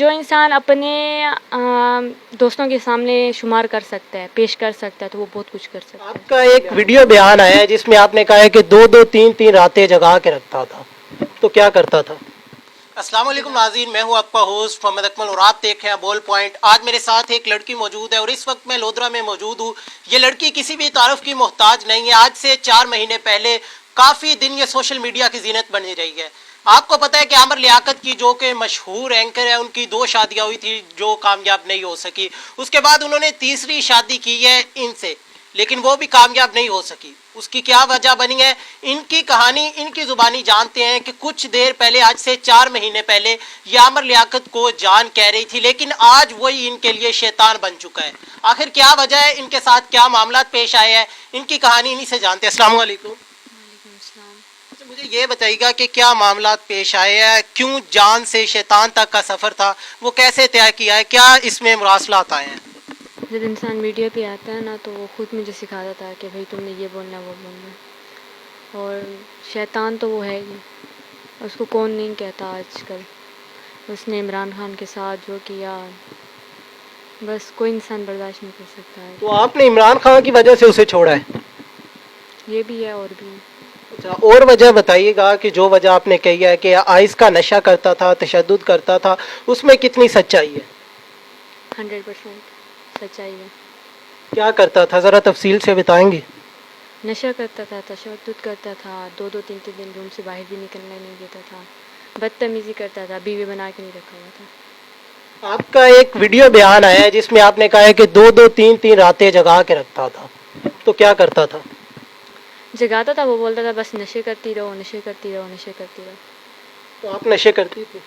جو انسان اپنے دوستوں کے سامنے شمار کر سکتا ہے، پیش کر سکتا ہے، تو وہ بہت کچھ کر سکتا ہے. آپ کا ایک ویڈیو بیان آیا ہے جس میں آپ نے کہا ہے کہ 2-2 3-3 راتیں جگا کے رکھتا تھا، تو کیا کرتا تھا؟ السلام علیکم ناظرین، میں ہوں آپ کا ہوسٹ محمد اکمل اور آپ دیکھ رہے ہیں بول پوائنٹ. آج میرے ساتھ ایک لڑکی موجود ہے اور اس وقت میں لودھرا میں موجود ہوں. یہ لڑکی کسی بھی تعارف کی محتاج نہیں ہے. آج سے 4 مہینے پہلے کافی دن یہ سوشل میڈیا کی زینت بنی رہی ہے. آپ کو پتہ ہے کہ عامر لیاقت کی جو کہ مشہور اینکر ہے، ان کی 2 شادیاں ہوئی تھی جو کامیاب نہیں ہو سکی. اس کے بعد انہوں نے تیسری شادی کی ہے ان سے، لیکن وہ بھی کامیاب نہیں ہو سکی. اس کی کیا وجہ بنی ہے، ان کی کہانی ان کی زبانی جانتے ہیں کہ کچھ دیر پہلے، آج سے 4 مہینے پہلے، یہ عامر لیاقت کو جان کہہ رہی تھی، لیکن آج وہی ان کے لیے شیطان بن چکا ہے. آخر کیا وجہ ہے، ان کے ساتھ کیا معاملات پیش آئے ہیں، ان کی کہانی انہی سے جانتے ہیں. السلام علیکم. وعلیکم السلام. مجھے یہ بتائیے گا کہ کیا معاملات پیش آئے ہیں، کیوں جان سے شیطان تک کا سفر تھا، وہ کیسے طے کیا ہے، کیا اس میں مراسلات آئے ہیں؟ جب انسان میڈیا پہ آتا ہے نا تو وہ خود مجھے سکھاتا تھا کہ بھائی تم نے یہ بولنا ہے، وہ بولنا ہے. اور شیطان تو وہ ہے ہی، اس کو کون نہیں کہتا آج کل. اس نے عمران خان کے ساتھ جو کیا، بس کوئی انسان برداشت نہیں کر سکتا ہے. تو آپ نے عمران خان کی وجہ سے اسے چھوڑا ہے؟ یہ بھی ہے اور بھی ہے. اچھا، اور وجہ بتائیے گا کہ جو وجہ آپ نے کہی ہے کہ آئس کا نشہ کرتا تھا، تشدد کرتا تھا، اس میں کتنی سچائی ہے؟ 100% سچائی ہے. کیا کرتا تھا، ذرا تفصیل سے بتائیں گے؟ نشہ کرتا تھا، تشدد کرتا تھا، 2-2 3 دن روم سے باہر بھی نکلنے نہیں دیتا تھا، بدتمیزی کرتا تھا، بیوی بنا کے نہیں رکھا ہوا تھا. آپ کا ایک ویڈیو بیان آیا ہے جس میں آپ نے کہا ہے کہ 2-2 3-3 راتیں جگا کے رکھتا تھا، تو کیا کرتا تھا؟ جگاتا تھا، وہ بولتا تھا بس نشے کرتی رہو، نشے کرتی رہو، نشے کرتی رہو. تو آپ نشے کرتی تھی؟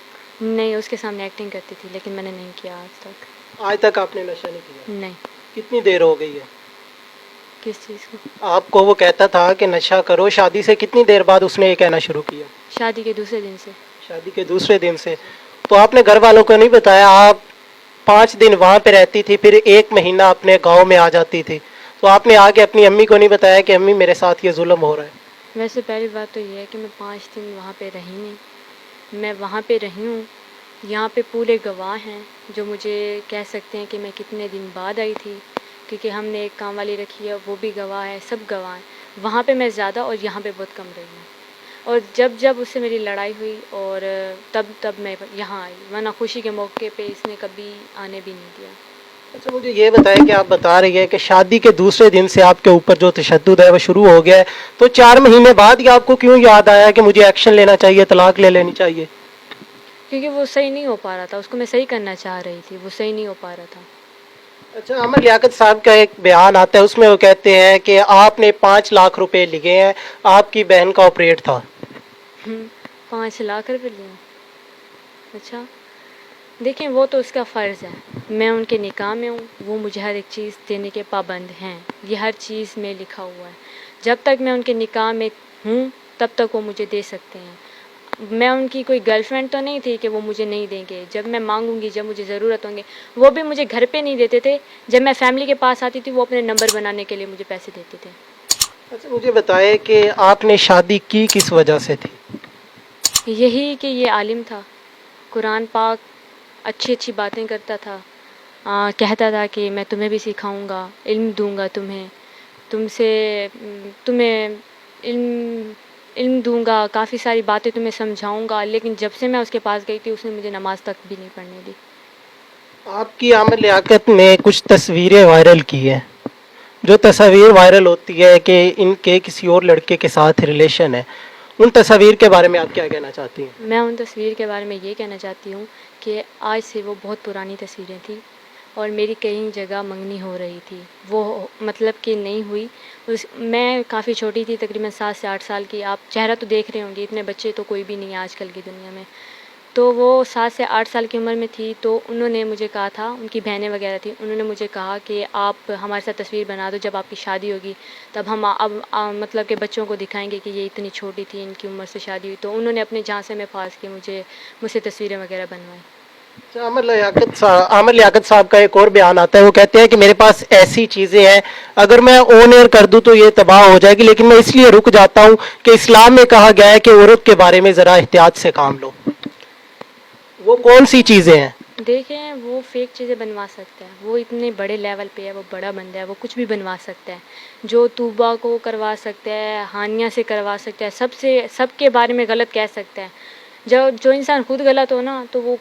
نہیں، اس کے سامنے ایکٹنگ کرتی تھی، لیکن میں نے نہیں کیا آج تک. آج تک آپ نے نشہ نہیں کیا؟ نہیں. کتنی دیر ہو گئی ہے کس چیز کو؟ آپ کو وہ کہتا تھا کہ نشہ کرو؟ شادی سے کتنی دیر بعد اس نے یہ کہنا شروع کیا؟ شادی کے دوسرے دن سے. شادی کے دوسرے دن سے. تو آپ نے گھر والوں کو نہیں بتایا؟ آپ 5 دن وہاں پہ رہتی تھی، پھر 1 مہینہ اپنے گاؤں میں آ جاتی تھی، تو آپ نے آگے اپنی امی کو نہیں بتایا کہ امی میرے ساتھ یہ ظلم ہو رہا ہے؟ ویسے پہلی بات تو یہ ہے کہ میں 5 دن وہاں پہ رہی نہیں. میں وہاں پہ رہی ہوں، یہاں پہ پورے گواہ ہیں جو مجھے کہہ سکتے ہیں کہ میں کتنے دن بعد آئی تھی، کیونکہ ہم نے ایک کام والی رکھی ہے، وہ بھی گواہ ہے، سب گواہ ہیں. وہاں پہ میں زیادہ اور یہاں پہ بہت کم رہی ہوں. اور جب اس سے میری لڑائی ہوئی اور تب میں یہاں آئی، ورنہ خوشی کے موقع پہ اس نے کبھی آنے بھی نہیں دیا. اچھا، مجھے یہ بتائیں کہ آپ بتا رہی ہے کہ شادی کے دوسرے دن سے آپ کے اوپر جو تشدد ہے وہ شروع ہو گیا ہے، تو 4 مہینے بعد یہ آپ کو کیوں یاد آیا کہ مجھے ایکشن لینا چاہیے، طلاق لے لینی چاہیے؟ کیونکہ وہ صحیح نہیں ہو پا رہا تھا، اس کو میں صحیح کرنا چاہ رہی تھی، وہ صحیح نہیں ہو پا رہا تھا. اچھا، عامر لیاقت صاحب کا ایک بیان آتا ہے، اس میں وہ کہتے ہیں کہ آپ نے 5 لاکھ روپے لیے ہیں، آپ کی بہن کا آپریٹ تھا. 5 لاکھ روپے لیے؟ اچھا، دیکھیں وہ تو اس کا فرض ہے. میں ان کے نکاح میں ہوں، وہ مجھے ہر ایک چیز دینے کے پابند ہیں، یہ ہر چیز میں لکھا ہوا ہے. جب تک میں ان کے نکاح میں ہوں تب تک وہ مجھے دے سکتے ہیں. میں ان کی کوئی گرل فرینڈ تو نہیں تھی کہ وہ مجھے نہیں دیں گے. جب میں مانگوں گی، جب مجھے ضرورت ہوں گے، وہ بھی مجھے گھر پہ نہیں دیتے تھے. جب میں فیملی کے پاس آتی تھی وہ اپنے نمبر بنانے کے لیے مجھے پیسے دیتے تھے. اچھا، مجھے بتائے کہ آپ نے شادی کی کس وجہ سے تھی؟ یہی کہ یہ عالم تھا، قرآن پاک اچھی اچھی باتیں کرتا تھا، کہتا تھا کہ میں تمہیں بھی سکھاؤں گا، علم دوں گا تمہیں علم دوں گا، کافی ساری باتیں تمہیں سمجھاؤں گا. لیکن جب سے میں اس کے پاس گئی تھی اس نے مجھے نماز تک بھی نہیں پڑھنے دی. آپ کی عامر لیاقت نے کچھ تصویریں وائرل کی ہیں، جو تصاویر وائرل ہوتی ہے کہ ان کے کسی اور لڑکے کے ساتھ ریلیشن ہے، ان تصاویر کے بارے میں آپ کیا کہنا چاہتی ہیں؟ میں ان تصویر کے بارے میں یہ کہنا چاہتی ہوں کہ آج سے وہ بہت پرانی تصویریں تھیں اور میری کئی جگہ منگنی ہو رہی تھی، وہ مطلب کہ نہیں ہوئی. میں کافی چھوٹی تھی، تقریباً 7 سے 8 سال کی. آپ چہرہ تو دیکھ رہے ہوں گے، اتنے بچے تو کوئی بھی نہیں ہے آج کل کی دنیا میں. تو وہ 7 سے 8 سال کی عمر میں تھی. تو انہوں نے مجھے کہا تھا، ان کی بہنیں وغیرہ تھیں، انہوں نے مجھے کہا کہ آپ ہمارے ساتھ تصویر بنا دو، جب آپ کی شادی ہوگی تب ہم مطلب کہ بچوں کو دکھائیں گے کہ یہ اتنی چھوٹی تھی، ان کی عمر سے شادی ہوئی. تو انہوں نے اپنے جان سے میں پاس کے مجھ سے تصویریں وغیرہ بنوائیں. عامر لیاقت صاحب کا ایک اور بیان آتا ہے، وہ کہتے ہیں کہ میرے پاس ایسی چیزیں ہیں اگر میں آن ایئر کر دوں تو یہ تباہ ہو جائے گی، لیکن میں اس لیے رک جاتا ہوں کہ اسلام میں کہا گیا ہے کہ عورت کے بارے میں ذرا احتیاط سے کام لو. وہ کون سی چیزیں ہیں؟ دیکھیں وہ فیک چیزیں بنوا سکتا ہے, وہ اتنے بڑے لیول پہ ہے, وہ بڑا بندہ ہے, وہ کچھ بھی بنوا سکتا ہے. جو طوبا کو کروا سکتا ہے, ہانیہ سے کروا سکتا ہے, سب کے بارے میں غلط کہہ سکتا ہے. جو انسان خود غلط ہو نا تو وہ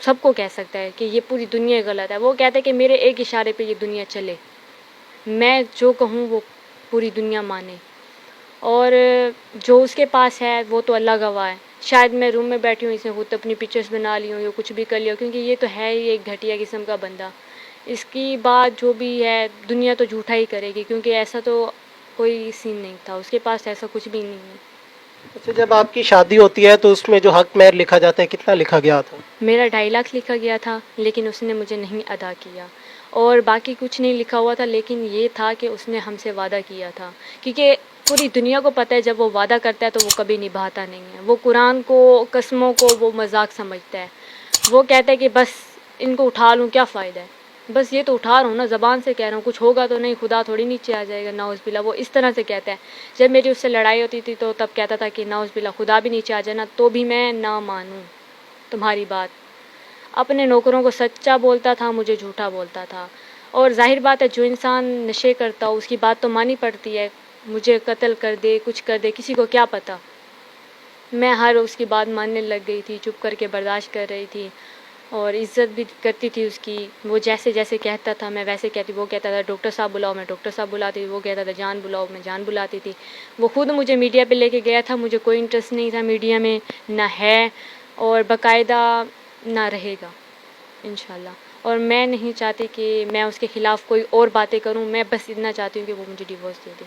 سب کو کہہ سکتا ہے کہ یہ پوری دنیا غلط ہے. وہ کہتا ہے کہ میرے ایک اشارے پہ یہ دنیا چلے, میں جو کہوں وہ پوری دنیا مانے. اور جو اس کے پاس ہے وہ تو اللہ گواہ ہے. شاید میں روم میں بیٹھی ہوں, اس نے خود اپنی پکچرز بنا لی ہوں یا کچھ بھی کر لیا, کیونکہ یہ تو ہے ہی ایک گھٹیا قسم کا بندہ. اس کی بات جو بھی ہے دنیا تو جھوٹا ہی کرے گی, کیونکہ ایسا تو کوئی سین نہیں تھا, اس کے پاس ایسا کچھ بھی نہیں ہے. اچھا, جب آپ کی شادی ہوتی ہے تو اس میں جو حق مہر لکھا جاتا ہے کتنا لکھا گیا تھا؟ میرا 2.5 لاکھ لکھا گیا تھا, لیکن اس نے مجھے نہیں ادا کیا. اور باقی کچھ نہیں لکھا ہوا تھا, لیکن یہ تھا کہ اس نے ہم سے وعدہ کیا تھا, کیونکہ پوری دنیا کو پتہ ہے جب وہ وعدہ کرتا ہے تو وہ کبھی نبھاتا نہیں ہے. وہ قرآن کو, قسموں کو وہ مذاق سمجھتا ہے. وہ کہتا ہے کہ بس ان کو اٹھا لوں, کیا فائدہ ہے, بس یہ تو اٹھا رہا ہوں نا, زبان سے کہہ رہا ہوں, کچھ ہوگا تو نہیں, خدا تھوڑی نیچے آ جائے گا, نعوذ باللہ. وہ اس طرح سے کہتا ہے. جب میری اس سے لڑائی ہوتی تھی تو تب کہتا تھا کہ نعوذ باللہ خدا بھی نیچے آ جائے نا تو بھی میں نہ مانوں تمہاری بات. اپنے نوکروں کو سچا بولتا تھا, مجھے جھوٹا بولتا تھا. اور ظاہر بات ہے جو انسان نشے کرتا ہو اس کی بات تو مانی پڑتی ہے. مجھے قتل کر دے, کچھ کر دے, کسی کو کیا پتہ. میں ہر اس کی بات ماننے لگ گئی تھی, چپ کر کے برداشت کر رہی تھی, اور عزت بھی کرتی تھی اس کی. وہ جیسے جیسے کہتا تھا میں ویسے کہتی. وہ کہتا تھا ڈاکٹر صاحب بلاؤ, میں ڈاکٹر صاحب بلاتی تھی. وہ کہتا تھا جان بلاؤ, میں جان بلاتی تھی. وہ خود مجھے میڈیا پہ لے کے گیا تھا, مجھے کوئی انٹرسٹ نہیں تھا میڈیا میں, نہ ہے اور باقاعدہ نہ رہے گا انشاءاللہ. اور میں نہیں چاہتی کہ میں اس کے خلاف کوئی اور باتیں کروں, میں بس اتنا چاہتی ہوں کہ وہ مجھے ڈیورس دے دے.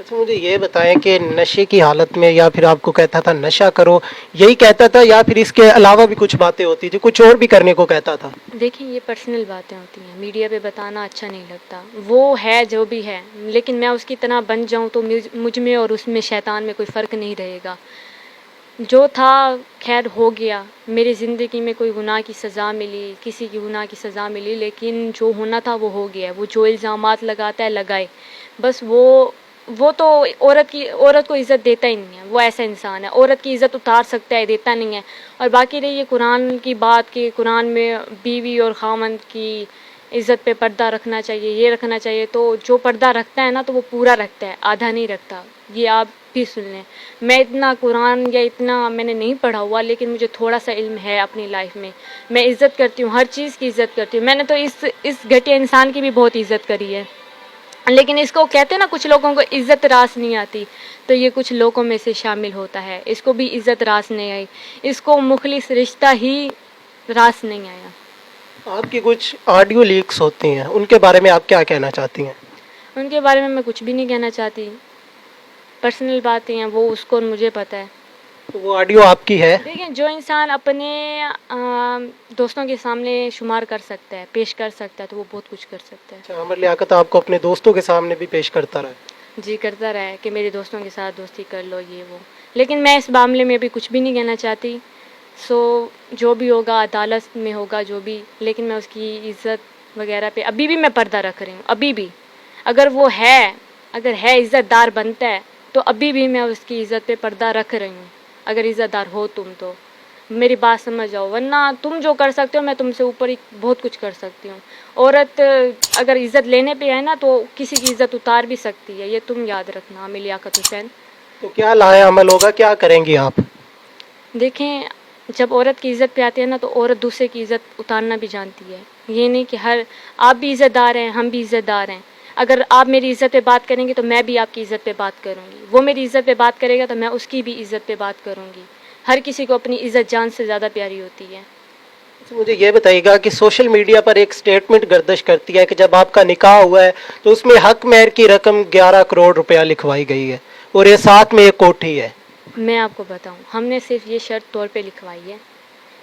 اچھا, مجھے یہ بتائیں کہ نشے کی حالت میں یا پھر آپ کو کہتا تھا نشہ کرو, یہی کہتا تھا یا پھر اس کے علاوہ بھی کچھ باتیں ہوتی تھی, کچھ اور بھی کرنے کو کہتا تھا؟ دیکھیں یہ پرسنل باتیں ہوتی ہیں, میڈیا پہ بتانا اچھا نہیں لگتا. وہ ہے جو بھی ہے, لیکن میں اس کی طرح بن جاؤں تو مجھ میں اور اس میں شیطان میں کوئی فرق نہیں رہے گا. جو تھا خیر ہو گیا. میری زندگی میں کوئی گناہ کی سزا ملی, کسی کی گناہ کی سزا ملی, لیکن جو ہونا تھا وہ ہو گیا. وہ جو الزامات لگاتا ہے لگائے, بس وہ تو عورت کو عزت دیتا ہی نہیں ہے. وہ ایسا انسان ہے, عورت کی عزت اتار سکتا ہے, دیتا نہیں ہے. اور باقی رہی یہ قرآن کی بات کہ قرآن میں بیوی اور خاوند کی عزت پہ پردہ رکھنا چاہیے, یہ رکھنا چاہیے, تو جو پردہ رکھتا ہے نا تو وہ پورا رکھتا ہے, آدھا نہیں رکھتا. یہ آپ بھی سن لیں. میں اتنا قرآن یا اتنا میں نے نہیں پڑھا ہوا, لیکن مجھے تھوڑا سا علم ہے اپنی لائف میں. میں عزت کرتی ہوں, ہر چیز کی عزت کرتی ہوں. میں نے تو اس گھٹیا انسان کی بھی بہت عزت کری ہے, لیکن اس کو کہتے ہیں نا کچھ لوگوں کو عزت راس نہیں آتی, تو یہ کچھ لوگوں میں سے شامل ہوتا ہے. اس کو بھی عزت راس نہیں آئی, اس کو مخلص رشتہ ہی راس نہیں آیا. آپ کی کچھ آڈیو لیکس ہوتی ہیں, ان کے بارے میں آپ کیا کہنا چاہتی ہیں؟ ان کے بارے میں کچھ بھی نہیں کہنا چاہتی, پرسنل باتیں ہیں, وہ اس کو اور مجھے پتہ ہے. تو وہ آڈیو آپ کی ہے؟ دیکھیں جو انسان اپنے دوستوں کے سامنے شمار کر سکتا ہے, پیش کر سکتا ہے, تو وہ بہت کچھ کر سکتا ہے. اچھا, عمر لیاقت آپ کو اپنے دوستوں کے سامنے بھی پیش کرتا رہا؟ جی کرتا رہا ہے کہ میرے دوستوں کے ساتھ دوستی کر لو, یہ وہ, لیکن میں اس معاملے میں ابھی کچھ بھی نہیں کہنا چاہتی. جو بھی ہوگا عدالت میں ہوگا جو بھی, لیکن میں اس کی عزت وغیرہ پہ ابھی بھی میں پردہ رکھ رہی ہوں. ابھی بھی اگر ہے عزت دار بنتا ہے تو ابھی بھی میں اس کی عزت پہ پردہ رکھ رہی ہوں. اگر عزت دار ہو تم تو میری بات سمجھ جاؤ, ورنہ تم جو کر سکتے ہو میں تم سے اوپر ہی بہت کچھ کر سکتی ہوں. عورت اگر عزت لینے پہ ہے نا تو کسی کی عزت اتار بھی سکتی ہے, یہ تم یاد رکھنا. عامر لیاقت حسین. تو کیا لائے عمل ہوگا, کیا کریں گی آپ؟ دیکھیں جب عورت کی عزت پہ آتی ہے نا تو عورت دوسرے کی عزت اتارنا بھی جانتی ہے. یہ نہیں کہ آپ بھی عزت دار ہیں, ہم بھی عزت دار ہیں. اگر آپ میری عزت پہ بات کریں گے تو میں بھی آپ کی عزت پہ بات کروں گی. وہ میری عزت پہ بات کرے گا تو میں اس کی بھی عزت پہ بات کروں گی. ہر کسی کو اپنی عزت جان سے زیادہ پیاری ہوتی ہے. مجھے یہ بتائیے گا کہ سوشل میڈیا پر ایک سٹیٹمنٹ گردش کرتی ہے کہ جب آپ کا نکاح ہوا ہے تو اس میں حق مہر کی رقم 11 کروڑ روپیہ لکھوائی گئی ہے, اور یہ ساتھ میں ایک کوٹھی ہے. میں آپ کو بتاؤں, ہم نے صرف یہ شرط طور پہ لکھوائی ہے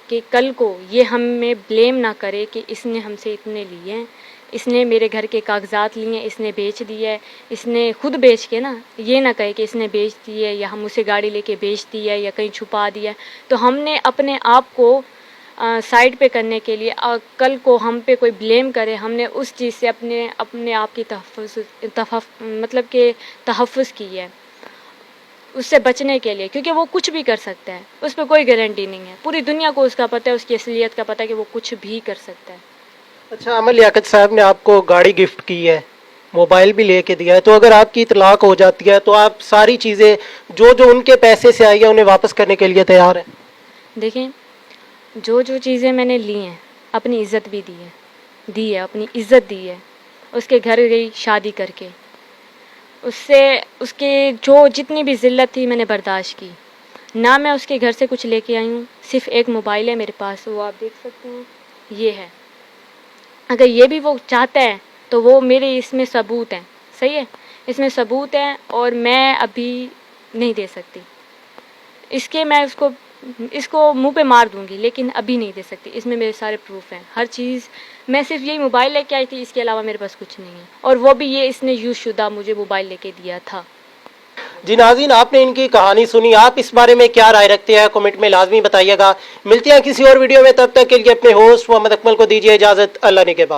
کہ کل کو یہ ہمیں بلیم نہ کرے کہ اس نے ہم سے اتنے لیے ہیں, اس نے میرے گھر کے کاغذات لیے ہیں, اس نے بیچ دیے ہے, اس نے خود بیچ کے نا, یہ نہ کہے کہ اس نے بیچ دی ہے یا ہم اسے گاڑی لے کے بیچ دی ہے یا کہیں چھپا دیا ہے. تو ہم نے اپنے آپ کو سائڈ پہ کرنے کے لیے, کل کو ہم پہ کوئی بلیم کرے, ہم نے اس چیز سے اپنے آپ کی مطلب کہ تحفظ کی ہے. اس سے بچنے کے لیے، کیونکہ وہ کچھ بھی کر سکتا ہے، اس پہ کوئی گارنٹی نہیں ہے، پوری دنیا کو اس کا پتہ ہے، اس کی اصلیت کا پتہ ہے کہ وہ کچھ بھی کر سکتا ہے۔ اچھا، عمر لیاقت صاحب نے آپ کو گاڑی گفٹ کی ہے، موبائل بھی لے کے دیا ہے، تو اگر آپ کی طلاق ہو جاتی ہے تو آپ ساری چیزیں جو جو ان کے پیسے سے آئی ہیں انہیں واپس کرنے کے لیے تیار ہیں؟ دیکھیں، جو چیزیں میں نے لی ہیں، اپنی عزت بھی دی ہے، اپنی عزت دی ہے، اس کے گھر گئی شادی کر کے، اس کے جو جتنی بھی ذلت تھی میں نے برداشت کی، نہ میں اس کے گھر سے کچھ لے کے آئی ہوں، صرف ایک موبائل ہے میرے پاس، وہ آپ دیکھ سکتے ہیں، یہ ہے۔ اگر یہ بھی وہ چاہتا ہے تو وہ میرے اس میں ثبوت ہیں، صحیح ہے، اس میں ثبوت ہیں، اور میں ابھی نہیں دے سکتی اس کے، میں اس کو منہ پہ مار دوں گی، لیکن ابھی نہیں دے سکتی، اس میں میرے سارے پروف ہیں، ہر چیز۔ میں صرف یہی موبائل لے کے آئی تھی، اس کے علاوہ میرے پاس کچھ نہیں ہے، اور وہ بھی یہ اس نے یوز شدہ مجھے موبائل لے کے دیا تھا۔ جی ناظرین، آپ نے ان کی کہانی سنی، آپ اس بارے میں کیا رائے رکھتے ہیں کمنٹ میں لازمی بتائیے گا۔ ملتے ہیں کسی اور ویڈیو میں، تب تک کے لیے اپنے ہوسٹ محمد اکمل کو دیجیے اجازت، اللہ نگہبان۔